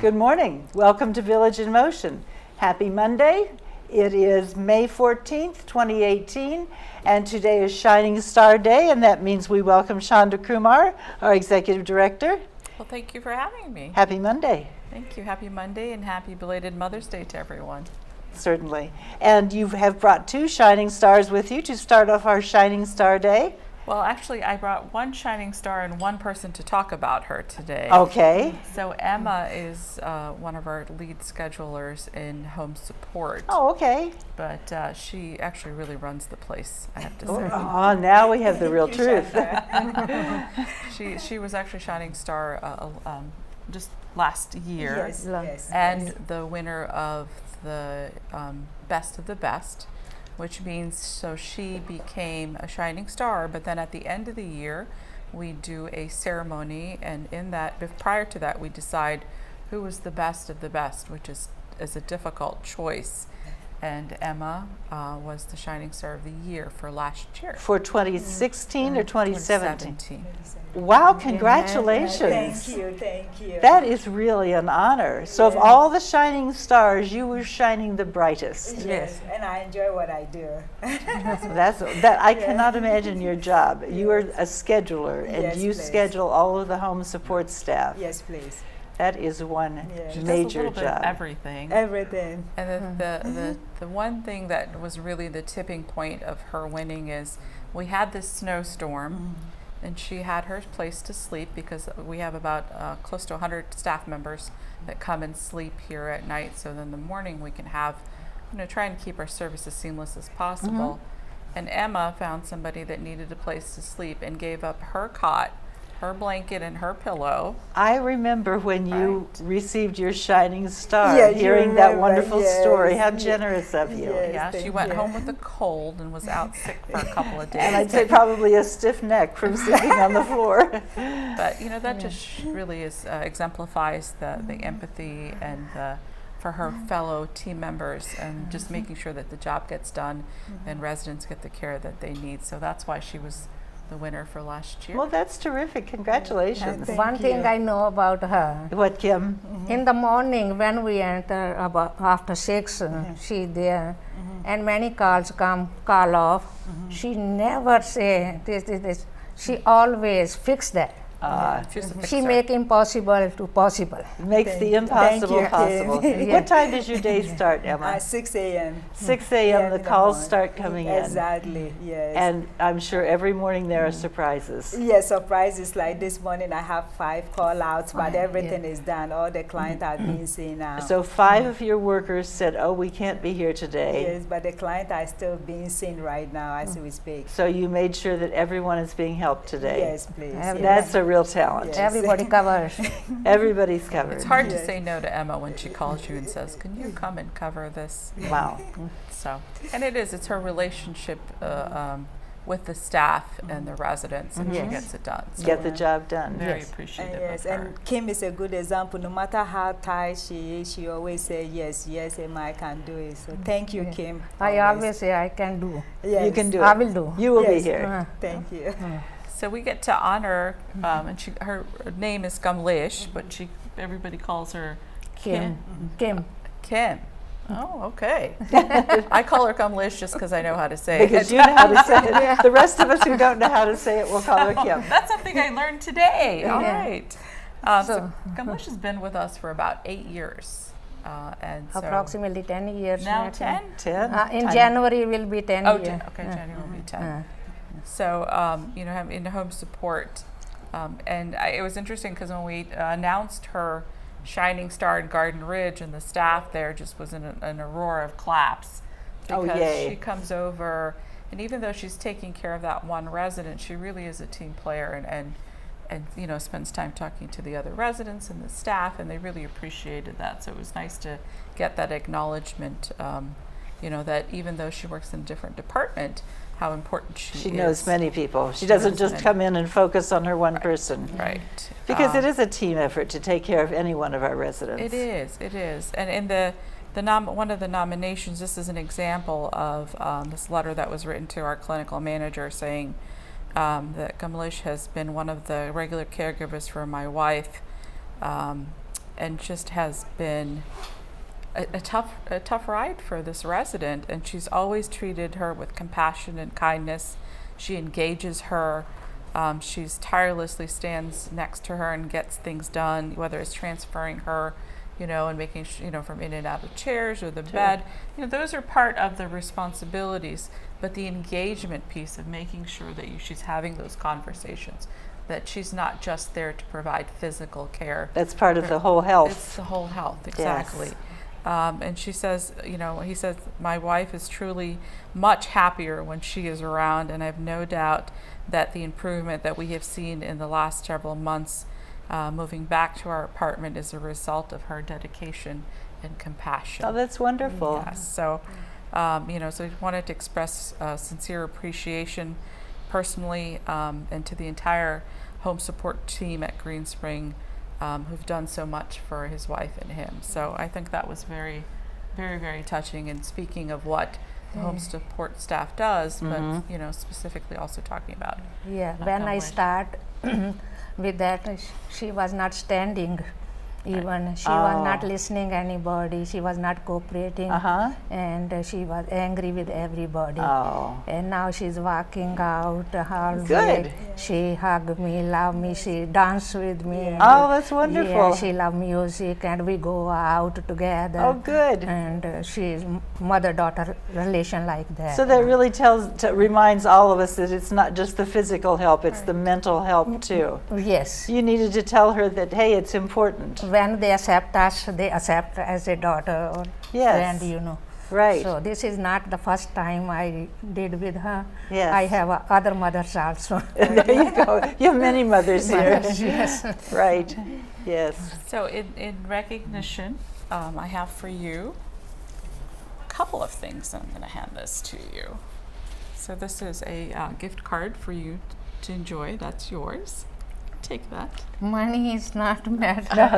Good morning. Welcome to Village in Motion. Happy Monday. It is May 14th, 2018, and today is Shining Star Day, and that means we welcome Chandra Kumar, our Executive Director. Well, thank you for having me. Happy Monday. Thank you. Happy Monday and happy belated Mother's Day to everyone. Certainly. And you have brought two shining stars with you to start off our Shining Star Day. Well, actually, I brought one shining star and one person to talk about her today. Okay. So Emma is one of our lead schedulers in home support. Oh, okay. But she actually really runs the place, I have to say. Oh, now we have the real truth. She was actually shining star just last year. Yes, and the winner of the Best of the Best, which means so she became a shining star, but then at the end of the year we do a ceremony, and in that, prior to that, we decide who was the best of the best, which is a difficult choice. And Emma was the Shining Star of the Year for last year. For 2016 or 2017? 2017. Wow, congratulations. Thank you. That is really an honor. So of all the shining stars, you were shining the brightest. Yes, and I enjoy what I do. I cannot imagine your job. You are a scheduler, and Yes, you please. schedule all of the home support staff. Yes, please. That is one Yes. She does major a little bit job. of everything. Everything. And the one thing that was really the tipping point of her winning is we had this snowstorm, and she had her place to sleep because we have about close to 100 staff members that come and sleep here at night. So then in the morning we can have, try and keep our service as seamless as possible. And Emma found somebody that needed a place to sleep and gave up her cot, her blanket, and her pillow. I remember when you received your shining star, Yeah, you hearing that remember, wonderful yes. story. How generous of you. Yes. Yeah, she thank went you. home with a cold and was out sick for a couple of days. And I'd say probably a stiff neck from sleeping on the floor. But that just really is exemplifies the empathy and for her fellow team members, and just making sure that the job gets done and residents get the care that they need. So that's why she was the winner for last year. Well, that's terrific. Congratulations. Thank One thing you. I know about her, What, Kim? in the morning when we enter about after 6, she there, and many calls call off. She never say this. She always fix that. She's a She fixer. make impossible to possible. Makes the Thank impossible you, possible. Kim. What time does your day start, Emma? 6 a.m. 6 a.m. Yeah, the in the calls morning. start coming in. Exactly, yes. And I'm sure every morning there are surprises. Yes, surprises like this morning I have 5 call outs, but Yeah. everything is done. All the clients have been seen now. So 5 of your workers said, oh, we can't be here today. Yes, but the client are still being seen right now as we speak. So you made sure that everyone is being helped today. Yes, please. Every- That's a real talent. Yes. Everybody covers. Everybody's covered. It's hard to Yes. say no to Emma when she calls you and says, "Can you come and cover this?" Wow. So, and it's her relationship with the staff and the residents, and she Yes. gets it done. So Get the we're job done. very Yes. appreciative Yes, of her. and Kim is a good example. No matter how tired she is, she always say yes, Emma, I can do it. So thank you, Kim. I always say I can do. Yes. You can do I it. will do. You will be Yes. here. Thank you. So we get to honor, and her name is Kamlesh, but everybody calls her Kim. Kim. Kim. Oh, okay. I call her Kamlesh just because I know how to say Because it. you know how to say it. The rest of us who don't know how to say it will call her Kim. That's something I learned today. All Yeah. right. So Kamlesh has been with us for about 8 years. And so Approximately 10 years. now I think. 10? 10? In Time. January will be 10 Oh, years. okay, January will be 10. So, in home support, and it was interesting because when we announced her Shining Star in Garden Ridge, and the staff there just was in an aurora of claps, Oh, because yay. she comes over, and even though she's taking care of that one resident, she really is a team player, and spends time talking to the other residents and the staff, and they really appreciated that. So it was nice to get that acknowledgement, that even though she works in a different department, how important she is. She knows many people. She doesn't knows just many. come in and focus on her one person. Right. Because it is a team effort to take care of any one of our residents. It is. And in one of the nominations, this is an example of this letter that was written to our clinical manager saying that Kamlesh has been one of the regular caregivers for my wife and just has been a tough ride for this resident, and she's always treated her with compassion and kindness. She engages her. She's tirelessly stands next to her and gets things done, whether it's transferring her, and making from in and out of chairs or the bed. Those are part of the responsibilities, but the engagement piece of making sure that she's having those conversations, that she's not just there to provide physical care. That's part of the whole health. It's the whole health, exactly. Yes. And she says, he says, my wife is truly much happier when she is around, and I have no doubt that the improvement that we have seen in the last several months moving back to our apartment is a result of her dedication and compassion. Oh, that's wonderful. Yes. So, so we wanted to express sincere appreciation personally and to the entire home support team at Green Spring, who've done so much for his wife and him. So I think that was very, very, very touching. And speaking of what the home support staff does, but specifically also talking about. Yeah, when I start with that, she was not standing. Even she was not listening anybody. She was not cooperating, and she was angry with everybody. And now she's walking out hallway. Good. She hugged me, loved me. She danced with me. Oh, that's wonderful. Yeah, she loved music, and we go out together. Oh, good. And she's mother-daughter relation like that. So that really reminds all of us that it's not just the physical help; it's the mental help too. Yes. You needed to tell her that, hey, it's important. When they accept us, they accept as a daughter or friend, Right. So this is not the first time I did with her. Yes. I have other mothers also. There you go. You have many mothers here. Yes. Right. Yes. So in recognition, I have for you a couple of things. I'm going to hand this to you. So this is a gift card for you to enjoy. That's yours. Take that. Money is not matter.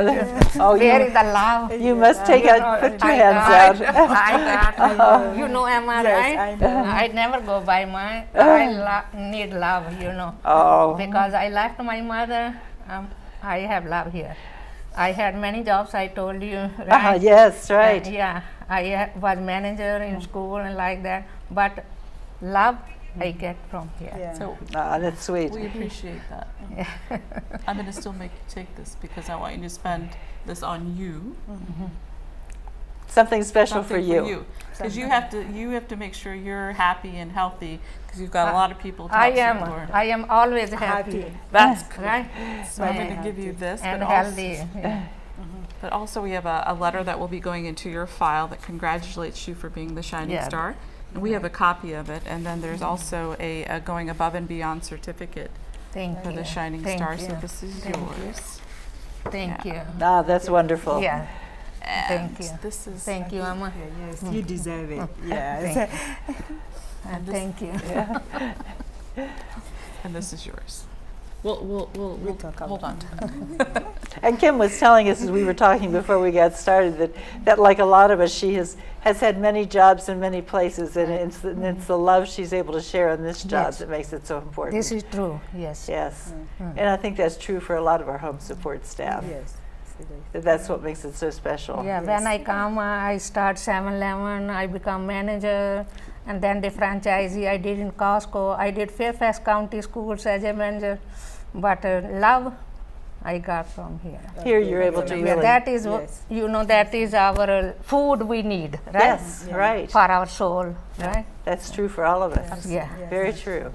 Oh, Where is the love? you must take out. Put your hands out. I got. Am I Yes, right? I know. I never go by mine. I need love, Oh. Because I left my mother. I have love here. I had many jobs. I told you. Right? Yes, right. Yeah, I was manager in school and like that. But love I get from here. Yeah. So That's sweet. we appreciate that. I'm going to still make you take this because I want you to spend this on you. Something special Something for you. Because you have to make sure you're happy and healthy because you've got a lot of people to I help support. I am always happy. That's Right? So I'm going to give you this, And but healthy. but also we have a letter that will be going into your file that congratulates you for being the Shining Yeah. Star. And we have a copy of it, and then there's also a going above and beyond certificate Thank for you. the Shining Thank Star. you. So this is Thank you. yours. Thank you. That's wonderful. Yeah. And Thank you. This is Thank you, Amma. Yes, you deserve it. Yeah. Thank you. And this- thank you. and this is yours. We'll talk hold on. And Kim was telling us as we were talking before we got started that like a lot of us, she has had many jobs in many places, and it's the love she's able to share on this job Yes. that makes it so important. This is true. Yes. Yes. And I think that's true for a lot of our home support staff. Yes. That's what makes it so special. Yeah. When I come, I start 7-Eleven. I become manager, and then the franchisee. I did in Costco. I did Fairfax County Schools as a manager, but love I got from here. Here you're able to Yeah, really. That is, Yes. that is our food we need, right? Yes, right. For our soul, right? That's true for all of us. Yeah. Very true.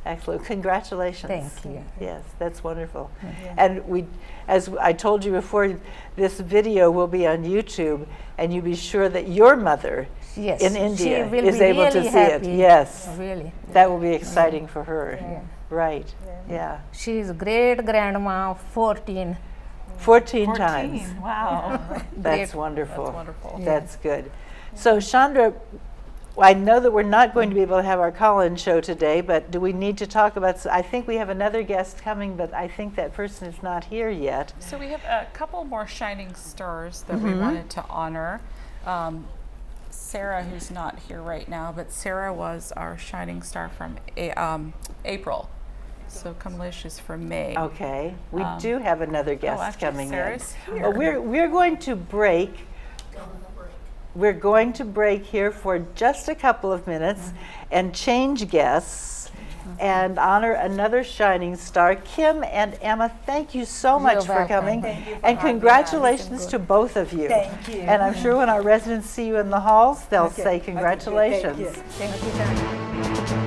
Excellent. Congratulations. Thank you. Yes, that's wonderful. And as I told you before, this video will be on YouTube, and you be sure that your mother Yes. in She India will is be able to really see it. happy. Yes, Really. that will be exciting for her. Yeah. Right. Yeah. She is great grandma, 14. 14 times. Wow. That's Great. wonderful. That's wonderful. That's good. So Chandra, I know that we're not going to be able to have our call-in show today, but do we need to talk about, I think we have another guest coming, but I think that person is not here yet. So we have a couple more Shining Stars that we wanted to honor. Sarah, who's not here right now, but Sarah was our Shining Star from April. So Kamlesh is for May. Okay, we do have another guest actually, coming Sarah's in. here. We're going to break. We're going to break here for just a couple of minutes and change guests and honor another shining star. Kim and Emma, thank you so much for welcome. coming. Thank you for And having congratulations to both of you. Thank you. And I'm sure when our residents see you in the halls, they'll Okay, say okay, good, thank congratulations. you. Thank you, Chandra.